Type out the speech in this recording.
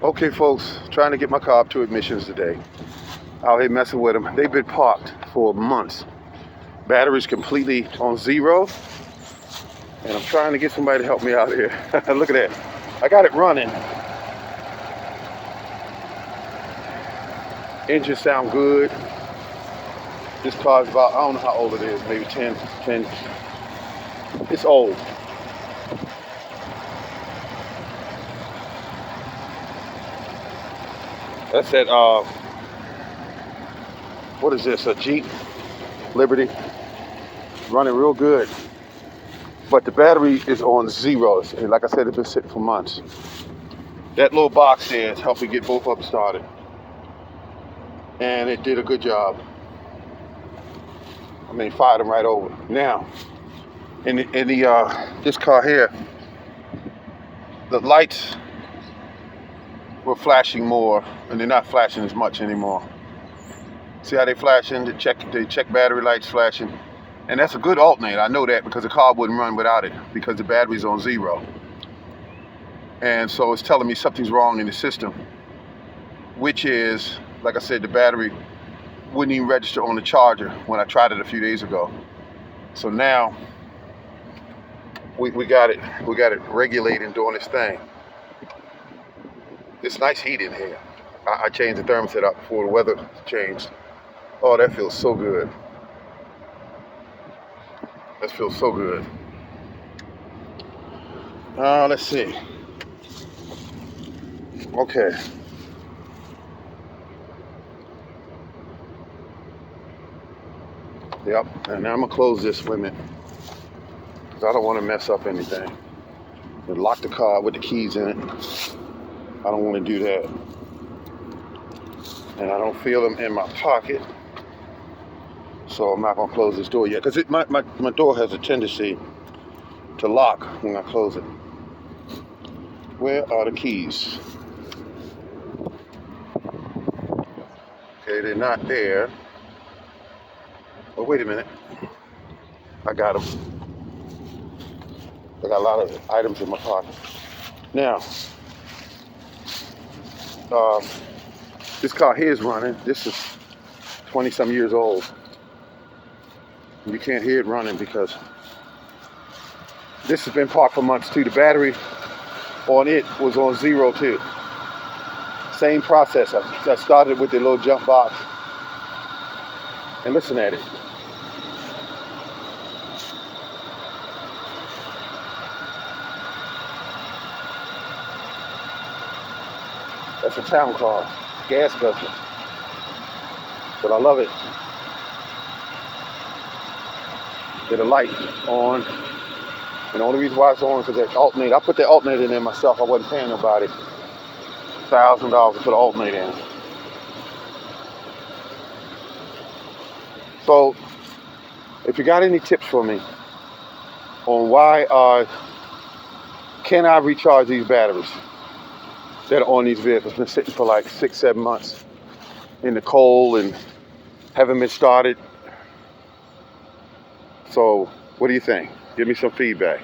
Okay, folks, trying to get my car up to admissions today. Out here messing with them. They've been parked for months. Battery's completely on zero, and I'm trying to get somebody to help me out here. Look at that. I got it running. Engine sound good. This car's about, I don't know how old it is, maybe 10. It's old. That's that, what is this, a Jeep Liberty? Running real good. But the battery is on zeros. And like I said, it's been sitting for months. That little box there is helping get both of them started. And it did a good job. I mean, fired them right over. Now, in this car here, the lights were flashing more, and they're not flashing as much anymore. See how they flashing? The check battery lights flashing, and that's a good alternator. I know that because the car wouldn't run without it because the battery's on zero. And so it's telling me something's wrong in the system, which is, like I said, the battery wouldn't even register on the charger when I tried it a few days ago. So now we got it regulating, doing its thing. It's nice heat in here. I changed the thermostat up before the weather changed. Oh, that feels so good. That feels so good. Let's see. Okay. Yep, and now I'm gonna close this with it because I don't want to mess up anything. And lock the car with the keys in it. I don't want to do that. And I don't feel them in my pocket. So I'm not gonna close this door yet because my door has a tendency to lock when I close it. Where are the keys? Okay, they're not there. Oh, wait a minute. I got them. I got a lot of items in my pocket. Now, this car here is running. This is 20-some years old. You can't hear it running because this has been parked for months too. The battery on it was on zero too. Same process. I started with the little jump box. And listen at it. That's a town car, gas guzzler. But I love it. Get a light on. And the only reason why it's on is because that alternator. I put that alternator in there myself. I wasn't paying nobody $1,000 to put an alternator in. So, if you got any tips for me on why can I recharge these batteries that are on these vehicles, been sitting for like 6-7 months in the cold and haven't been started. So, what do you think? Give me some feedback.